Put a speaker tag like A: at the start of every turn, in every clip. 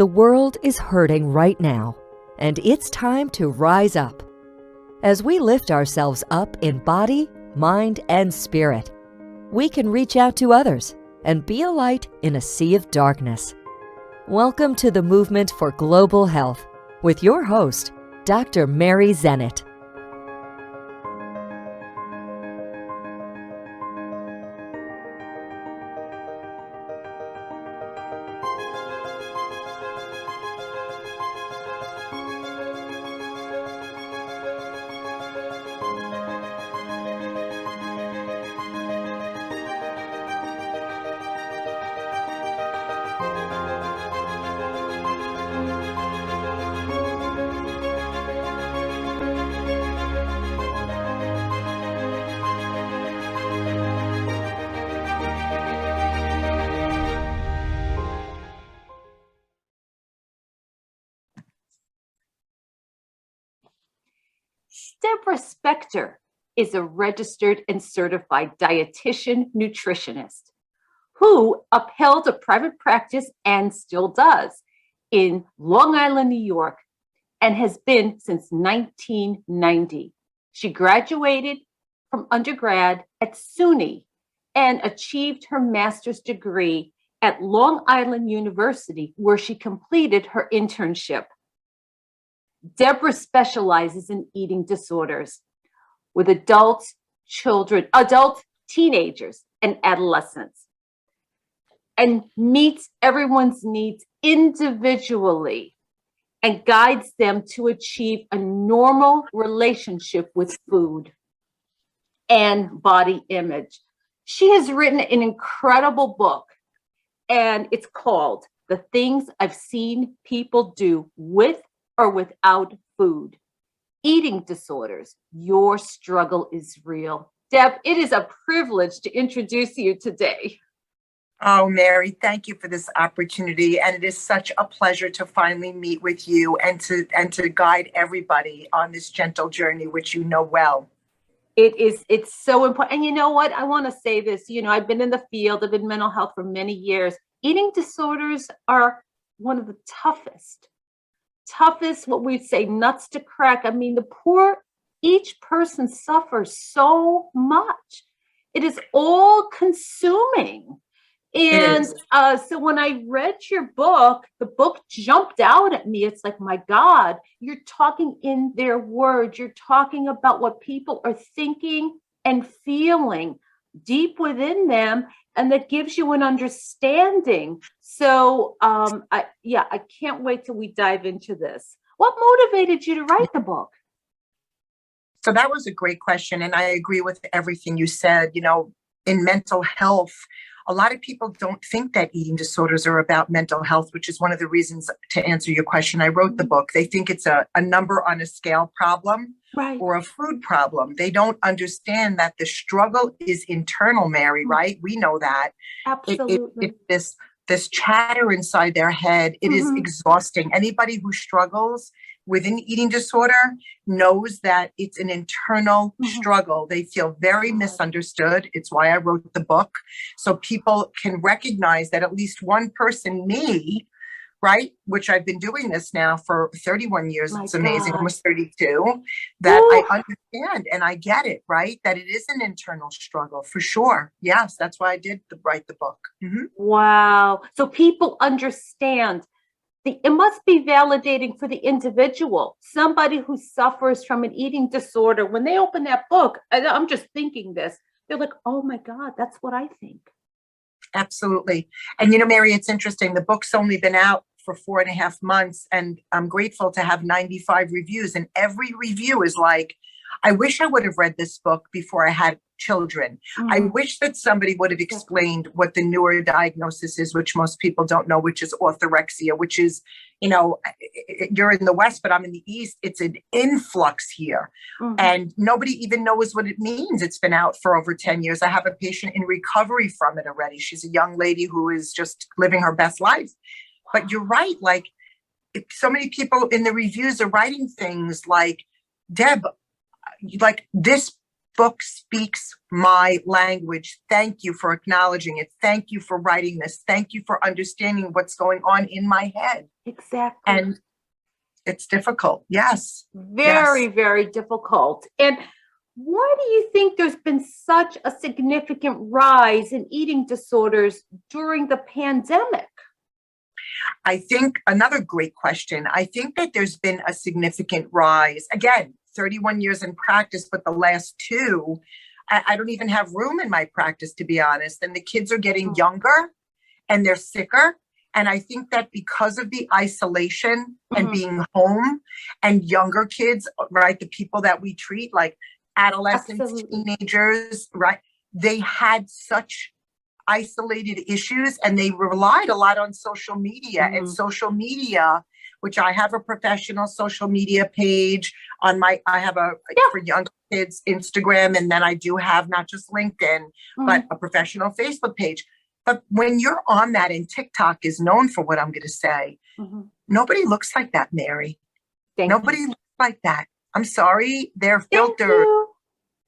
A: The world is hurting right now, and it's time to rise up. As we lift ourselves up in body, mind, and spirit, we can reach out to others and be a light in a sea of darkness. Welcome to the Movement for Global Health with your host, Dr. Mary Zennett.
B: Deborah Spector is a registered and certified dietitian nutritionist who upheld a private practice and still does in Long Island, New York, and has been since 1990. She graduated from undergrad at SUNY and achieved her master's degree at Long Island University, where she completed her internship. Deborah specializes in eating disorders with adults, children, adult teenagers, and adolescents, and meets everyone's needs individually and guides them to achieve a normal relationship with food and body image. She has written an incredible book, and it's called The Things I've Seen People Do With or Without Food. Eating disorders, your struggle is real. Deb, it is a privilege to introduce you today.
C: Oh, Mary, thank you for this opportunity. And it is such a pleasure to finally meet with you and to guide everybody on this gentle journey, which you know well.
B: It's so important. And you know what? I want to say this, I've been in the field, I've been in mental health for many years. Eating disorders are one of the toughest, what we'd say, nuts to crack. I mean, each person suffers so much. It is all consuming. And so when I read your book, the book jumped out at me. It's like, my God, you're talking in their words. You're talking about what people are thinking and feeling deep within them, and that gives you an understanding. So I can't wait till we dive into this. What motivated you to write the book?
C: So that was a great question. And I agree with everything you said. In mental health, a lot of people don't think that eating disorders are about mental health, which is one of the reasons, to answer your question, I wrote the book. They think it's a number on a scale problem, right, or a food problem. They don't understand that the struggle is internal, Mary, right? We know that.
B: Absolutely.
C: This chatter inside their head, it is exhausting. Anybody who struggles with an eating disorder knows that it's an internal struggle. They feel very misunderstood. It's why I wrote the book, so people can recognize that at least one person, me, right, which I've been doing this now for 31 years. It's amazing, almost 32, that I understand and I get it, right? That it is an internal struggle for sure. Yes, that's why I did write the book.
B: Wow. So people understand. It must be validating for the individual. Somebody who suffers from an eating disorder, when they open that book, I'm just thinking this, they're like, oh my God, that's what I think.
C: Absolutely. And Mary, it's interesting. The book's only been out for 4.5 months, and I'm grateful to have 95 reviews. And every review is like, I wish I would have read this book before I had children. I wish that somebody would have explained what the newer diagnosis is, which most people don't know, which is orthorexia, which is, you're in the West, but I'm in the East. It's an influx here. And nobody even knows what it means. It's been out for over 10 years. I have a patient in recovery from it already. She's a young lady who is just living her best life. But you're right. Like, so many people in the reviews are writing things like, Deb, like this book speaks my language. Thank you for acknowledging it. Thank you for writing this. Thank you for understanding what's going on in my head.
B: Exactly.
C: And it's difficult. Yes.
B: Very,
C: Yes.
B: very difficult. And why do you think there's been such a significant rise in eating disorders during the pandemic?
C: I think another great question. I think that there's been a significant rise. Again, 31 years in practice, but the last two, I don't even have room in my practice, to be honest. And the kids are getting younger and they're sicker. And I think that because of the isolation and being home, and younger kids, right, the people that we treat, like adolescents,
B: Absolutely.
C: teenagers, right, they had such isolated issues and they relied a lot on social media. And social media, which I have a professional social media page on I have for young kids, Instagram, and then I do have not just LinkedIn, but a professional Facebook page. But when you're on that, and TikTok is known for what I'm going to say, nobody looks like that, Mary. Nobody looks like that. I'm sorry. They're filtered.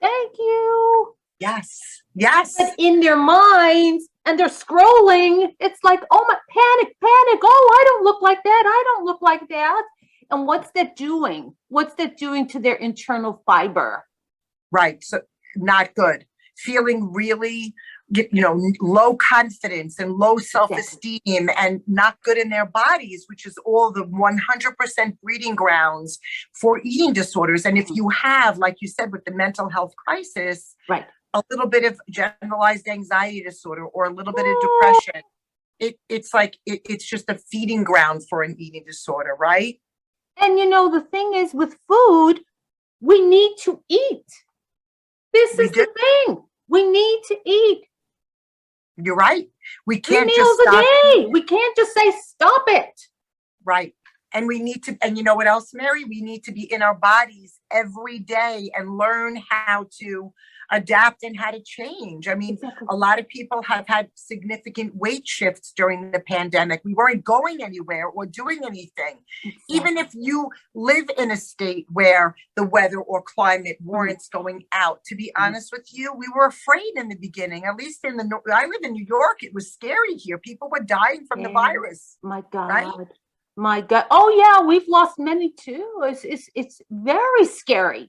B: Thank you.
C: Yes. Yes.
B: But in their minds, and they're scrolling, it's like, oh my, panic. Oh, I don't look like that. I don't look like that. And what's that doing? What's that doing to their internal fiber?
C: Right. So not good. Feeling really, low confidence and low self-esteem and not good in their bodies, which is all the 100% breeding grounds for eating disorders. And if you have, like you said, with the mental health crisis,
B: right,
C: a little bit of generalized anxiety disorder or a little bit of depression, it's like, it's just a feeding ground for an eating disorder, right?
B: And the thing is with food, we need to eat. This is the thing. We need to eat.
C: You're right. We can't
B: 3
C: just
B: meals
C: stop.
B: a day. We can't just say, stop it.
C: Right. And we need to, and you know what else, Mary? We need to be in our bodies every day and learn how to adapt and how to change. I mean, a lot of people have had significant weight shifts during the pandemic. We weren't going anywhere or doing anything. Even if you live in a state where the weather or climate warrants going out, to be honest with you, we were afraid in the beginning, at least I live in New York. It was scary here. People were dying from the virus.
B: My God.
C: Right?
B: My God. Oh yeah, we've lost many too. It's very scary.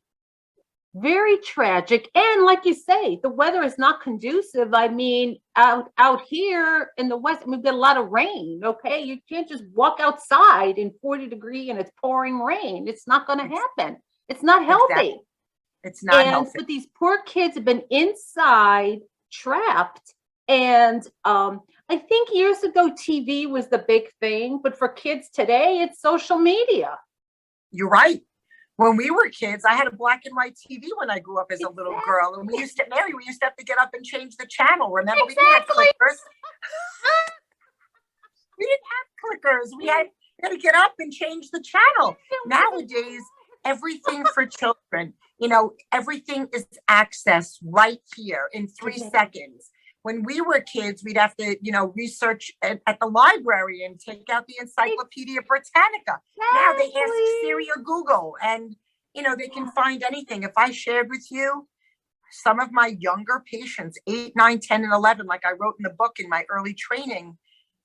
B: Very tragic. And like you say, the weather is not conducive. I mean, out here in the West, we get a lot of rain. Okay. You can't just walk outside in 40 degrees and it's pouring rain. It's not going to happen. It's not healthy.
C: Exactly. It's not healthy.
B: But these poor kids have been inside, trapped. And I think years ago, TV was the big thing. But for kids today, it's social media.
C: You're right. When we were kids, I had a black and white TV when I grew up as a little girl. And we used to have to get up and change the channel. Remember, we didn't have clickers. We didn't have clickers. We had to get up and change the channel. Nowadays, everything for children, everything is accessed right here in 3 seconds. When we were kids, we'd have to, research at the library and take out the Encyclopedia Britannica. Now they ask Siri or Google and, they can find anything. If I shared with you some of my younger patients, 8, 9, 10, and 11, like I wrote in the book in my early training,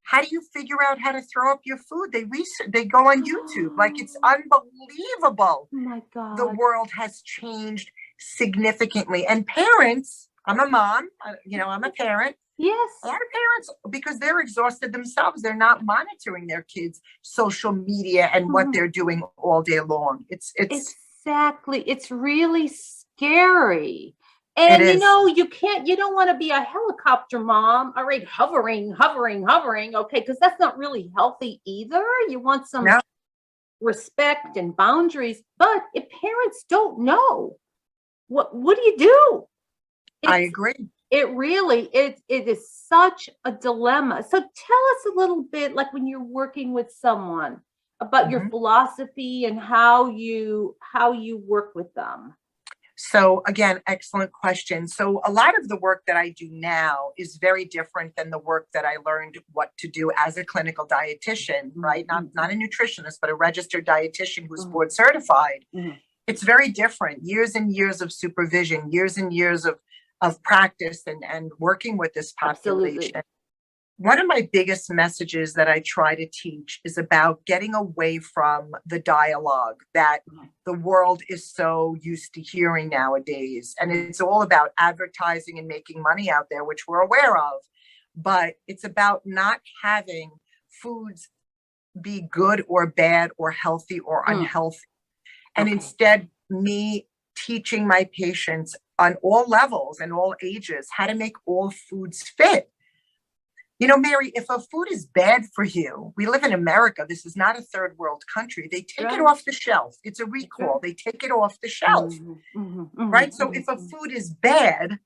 C: how do you figure out how to throw up your food? They go on YouTube. Like, it's unbelievable.
B: Oh my God.
C: The world has changed significantly. And parents, I'm a mom, I'm a parent.
B: Yes.
C: A lot of parents, because they're exhausted themselves, they're not monitoring their kids' social media and what they're doing all day long. It's
B: exactly. It's really scary. And you don't want to be a helicopter mom, all right, hovering. Okay, because that's not really healthy either. You want some respect and boundaries. But if parents don't know, what do you do?
C: I agree.
B: It really, it is such a dilemma. So tell us a little bit, like when you're working with someone, about your philosophy and how you work with them.
C: So again, excellent question. So a lot of the work that I do now is very different than the work that I learned what to do as a clinical dietitian, right? Not a nutritionist, but a registered dietitian who's board certified. It's very different. Years and years of supervision, years and years of practice and working with this
B: Absolutely.
C: population. One of my biggest messages that I try to teach is about getting away from the dialogue that the world is so used to hearing nowadays. And it's all about advertising and making money out there, which we're aware of. But it's about not having foods be good or bad or healthy or unhealthy. And instead, me teaching my patients on all levels and all ages how to make all foods fit. You know, Mary, if a food is bad for you, we live in America. This is not a third world country. They take it off the shelf. It's a recall. They take it off the shelf, right? So if a food is bad,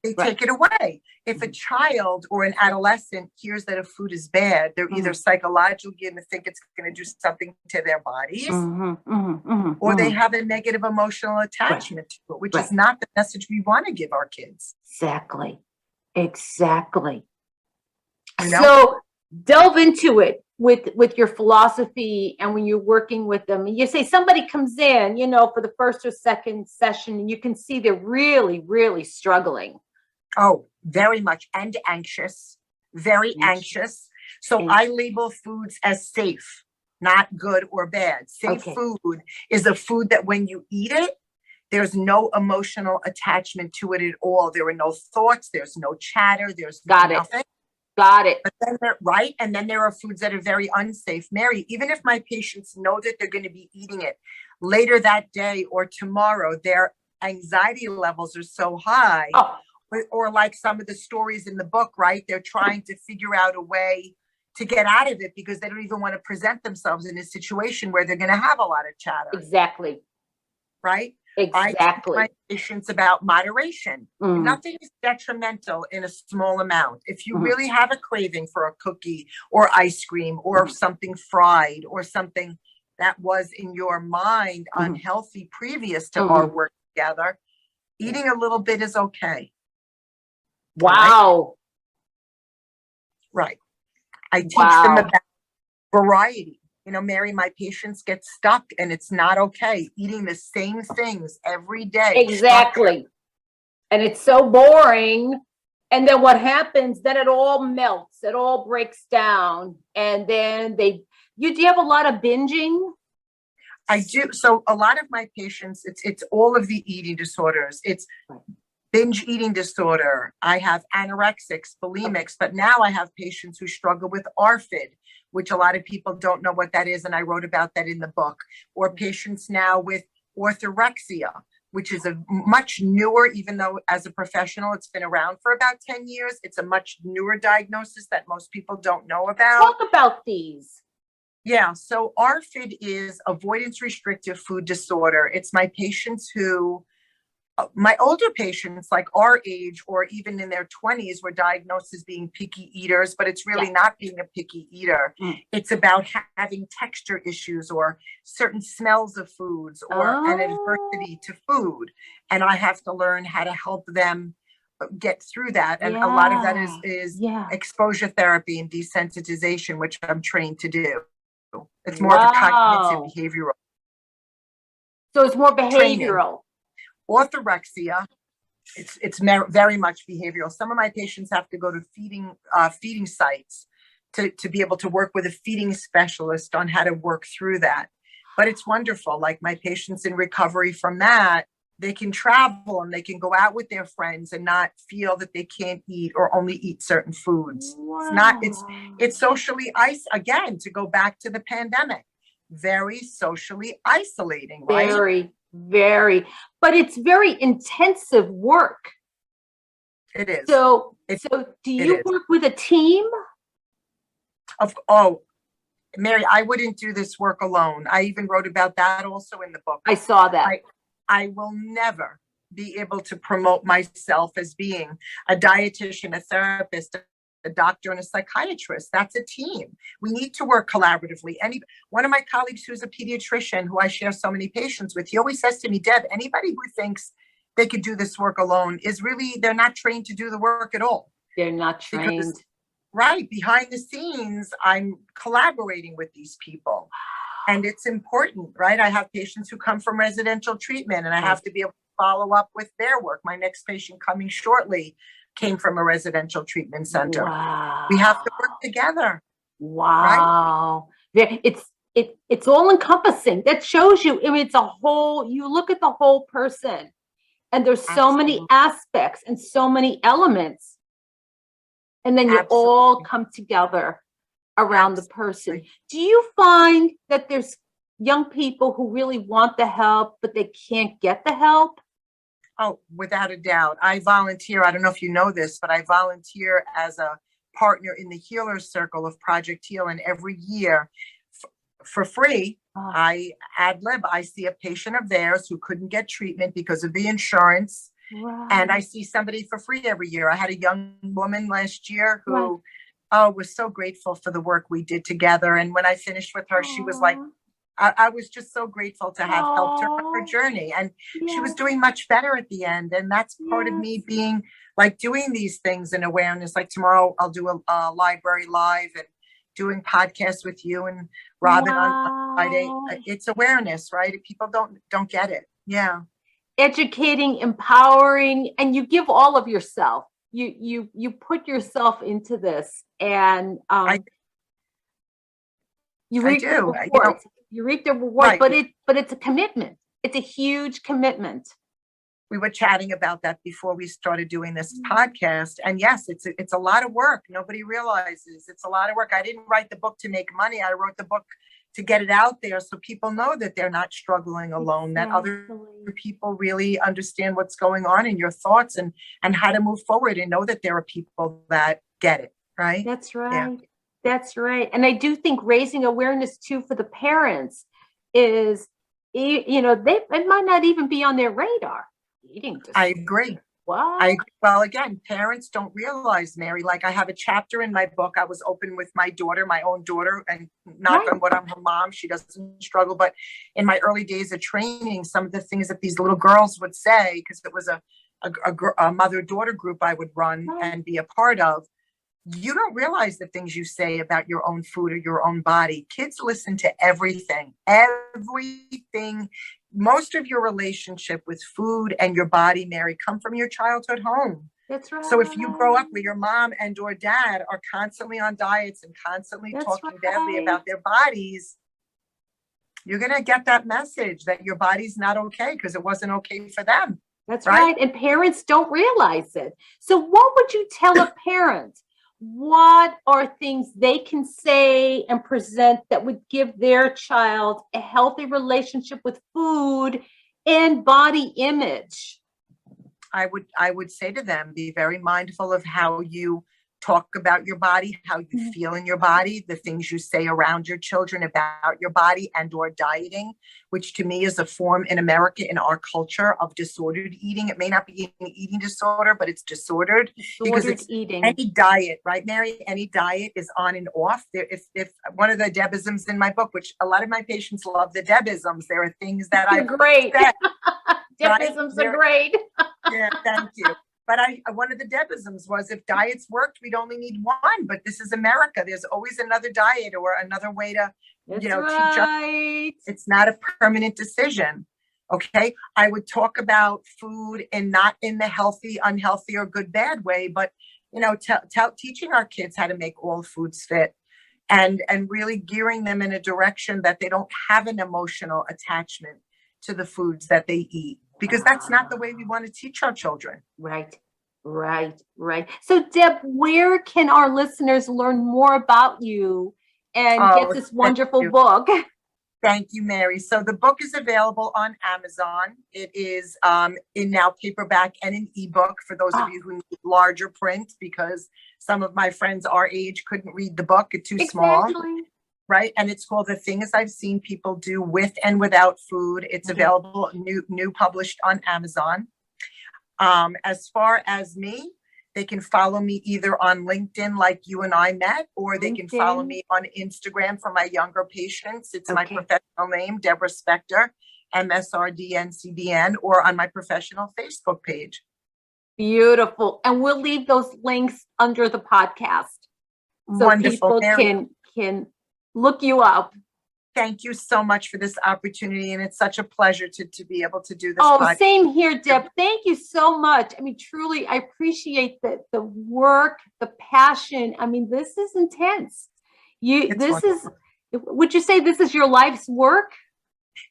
C: they take it away. If a child or an adolescent hears that a food is bad, they're either psychologically going to think it's going to do something to their bodies, or they have a negative emotional attachment to it, which is not the message we want to give our kids.
B: Exactly. Exactly.
C: You know?
B: So delve into it with your philosophy and when you're working with them. And you say somebody comes in, you know, for the first or second session, and you can see they're really, really struggling.
C: Oh, very much. And anxious, very anxious. So I label foods as safe, not good or bad. Safe food is a food that when you eat it, there's no emotional attachment to it at all. There are no thoughts. There's no chatter. There's nothing.
B: Got it.
C: But then right. And then there are foods that are very unsafe. Mary, even if my patients know that they're going to be eating it later that day or tomorrow, their anxiety levels are so high. Or like some of the stories in the book, right? They're trying to figure out a way to get out of it because they don't even want to present themselves in a situation where they're going to have a lot of chatter.
B: Exactly.
C: Right?
B: Exactly.
C: I teach my patients about moderation. Nothing is detrimental in a small amount. If you really have a craving for a cookie or ice cream or something fried or something that was in your mind unhealthy previous to our work together, eating a little bit is okay.
B: Wow.
C: Right. I teach them about variety. You know, Mary, my patients get stuck and it's not okay eating the same things every day.
B: Exactly. And it's so boring. And then what happens, then it all melts, it all breaks down. And then do you have a lot of binging?
C: I do. So a lot of my patients, it's all of the eating disorders. It's binge eating disorder. I have anorexics, bulimics, but now I have patients who struggle with ARFID, which a lot of people don't know what that is. And I wrote about that in the book. Or patients now with orthorexia, which is a much newer, even though as a professional, it's been around for about 10 years. It's a much newer diagnosis that most people don't know about.
B: Talk about these.
C: Yeah, so ARFID is avoidance restrictive food disorder. It's my patients who, my older patients like our age or even in their 20s were diagnosed as being picky eaters, but it's really not being a picky eater. It's about having texture issues or certain smells of foods or an adversity to food. And I have to learn how to help them get through that. And a lot of that is exposure therapy and desensitization, which I'm trained to do. It's more of a cognitive behavioral.
B: So it's more behavioral.
C: Training. Orthorexia, it's very much behavioral. Some of my patients have to go to feeding sites to be able to work with a feeding specialist on how to work through that. But it's wonderful. Like my patients in recovery from that, they can travel and they can go out with their friends and not feel that they can't eat or only eat certain foods. It's socially again, to go back to the pandemic, very socially isolating, right?
B: Very, but it's very intensive work.
C: It is.
B: So do you work with a team?
C: Mary, I wouldn't do this work alone. I even wrote about that also in the book.
B: I saw that.
C: I will never be able to promote myself as being a dietitian, a therapist, a doctor, and a psychiatrist. That's a team. We need to work collaboratively. One of my colleagues who's a pediatrician who I share so many patients with, he always says to me, Deb, anybody who thinks they could do this work alone they're not trained to do the work at all.
B: They're not trained.
C: Behind the scenes, I'm collaborating with these people. And it's important, right? I have patients who come from residential treatment and I have to be able to follow up with their work. My next patient coming shortly came from a residential treatment center.
B: Wow.
C: We have to work together.
B: Wow. It's all encompassing. That shows you, I mean, it's a whole, you look at the whole person and there's so many aspects and so many elements. And then you all come together around the person. Do you find that there's young people who really want the help, but they can't get the help?
C: Oh, without a doubt. I volunteer. I don't know if you know this, but I volunteer as a partner in the Healers Circle of Project Heal. And every year for free, I ad lib. I see a patient of theirs who couldn't get treatment because of the insurance.
B: Right.
C: And I see somebody for free every year. I had a young woman last year who was so grateful for the work we did together. And when I finished with her, she was like, I was just so grateful to have helped her on her journey. And she was doing much better at the end. And that's part of me being like doing these things in awareness. Like tomorrow I'll do a library live and doing podcasts with you and Robin on Friday. It's awareness, right? People don't get it. Yeah.
B: Educating, empowering, and you give all of yourself. You put yourself into this, and you reap the rewards. You reap the reward, but it's a commitment. It's a huge commitment.
C: We were chatting about that before we started doing this podcast, and yes, it's a lot of work. Nobody realizes it's a lot of work. I didn't write the book to make money. I wrote the book to get it out there so people know that they're not struggling alone, that other people really understand what's going on in your thoughts and how to move forward and know that there are people that get it, right?
B: That's right. Yeah. That's right. And I do think raising awareness too for the parents is, it might not even be on their radar. Eating disorder.
C: I agree.
B: What?
C: Well, again, parents don't realize, Mary, like I have a chapter in my book. I was open with my daughter, my own daughter, and not on what I'm her mom. She doesn't struggle. But in my early days of training, some of the things that these little girls would say, because it was a mother-daughter group I would run and be a part of, you don't realize the things you say about your own food or your own body. Kids listen to everything. Most of your relationship with food and your body, Mary, come from your childhood home.
B: That's right.
C: So if you grow up where your mom and or dad are constantly on diets and constantly talking badly about their bodies, you're going to get that message that your body's not okay because it wasn't okay for them.
B: That's right. And parents don't realize it. So what would you tell a parent? What are things they can say and present that would give their child a healthy relationship with food and body image?
C: I would say to them, be very mindful of how you talk about your body, how you feel in your body, the things you say around your children about your body and or dieting, which to me is a form in America, in our culture, of disordered eating. It may not be an eating disorder, but it's disordered because it's
B: eating.
C: Any diet, right, Mary? Any diet is on and off. If one of the Debisms in my book, which a lot of my patients love the Debisms, there are things that
B: They're great.
C: Said,
B: Debisms are great.
C: Yeah, thank you. But one of the Debisms was if diets worked, we'd only need one. But this is America. There's always another diet or another way to, teach us. It's not a permanent decision. Okay. I would talk about food and not in the healthy, unhealthy, or good, bad way, but, teaching our kids how to make all foods fit and really gearing them in a direction that they don't have an emotional attachment to the foods that they eat. Because that's not the way we want to teach our children.
B: Right. So, Deb, where can our listeners learn more about you and get this wonderful book?
C: Thank you, Mary. So the book is available on Amazon. It is in now paperback and an ebook for those of you who need larger print, because some of my friends our age couldn't read the book. It's too small. Right. And it's called The Things I've Seen People Do With and Without Food. It's available, new published on Amazon. As far as me, they can follow me either on LinkedIn like you and I met, or they can follow me on Instagram for my younger patients. It's my professional name, Deborah Spector, MSRDNCDN, or on my professional Facebook page.
B: Beautiful. And we'll leave those links under the podcast so
C: Wonderful.
B: people can look you up
C: Thank you so much for this opportunity, and it's such a pleasure to be able to do this
B: Oh,
C: podcast.
B: same here, Deb. Thank you so much. I mean, truly, I appreciate the work, the passion. I mean, this is intense.
C: It's
B: This is,
C: wonderful.
B: would you say this is your life's work?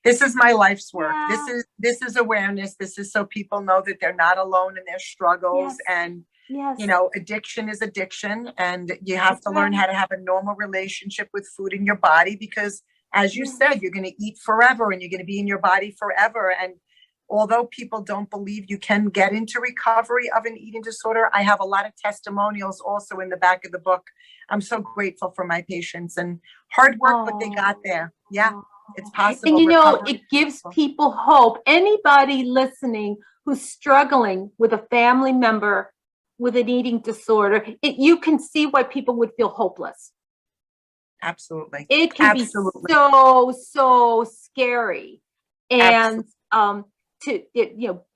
C: This is my life's work.
B: Yeah.
C: This is awareness. This is so people know that they're not alone in their struggles.
B: Yes.
C: And
B: Yes.
C: addiction is addiction, and you have
B: That's
C: to learn
B: right.
C: how to have a normal relationship with food in your body, because as you
B: Yes.
C: said, you're going to eat forever and you're going to be in your body forever. And although people don't believe you can get into recovery of an eating disorder, I have a lot of testimonials also in the back of the book. I'm so grateful for my patients and hard work, but they got there. Yeah, it's possible.
B: And
C: Recovery
B: it gives
C: is possible.
B: people hope. Anybody listening who's struggling with a family member with an eating disorder, you can see why people would feel hopeless.
C: Absolutely.
B: It can
C: Absolutely.
B: be so scary. And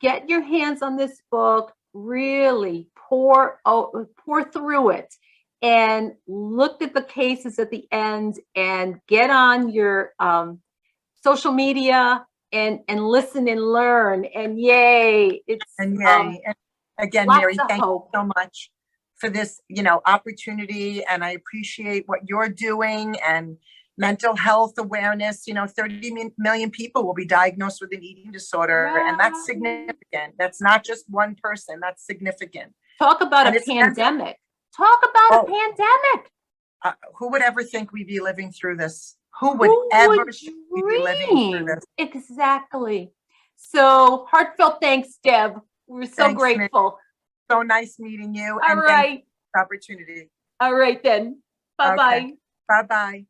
B: get your hands on this book, really pour through it, and look at the cases at the end, and get on your social media and listen and learn. And yay, it's
C: And yay. And again,
B: lots
C: Mary,
B: of
C: thank
B: hope.
C: you so much for this, opportunity. And I appreciate what you're doing, and mental health awareness. 30 million people will be diagnosed with an eating disorder, and that's significant. That's not just one person, that's significant.
B: Talk about
C: And
B: a
C: it's
B: pandemic. Talk about a pandemic.
C: Who would ever think we'd be living through this? Who would ever think we'd be living through this?
B: Exactly. So heartfelt thanks, Deb. We're so
C: Thanks, Mary.
B: grateful.
C: So nice meeting you.
B: All
C: And thank you
B: right.
C: for the opportunity.
B: All right then. Bye-bye.
C: Okay. Bye-bye.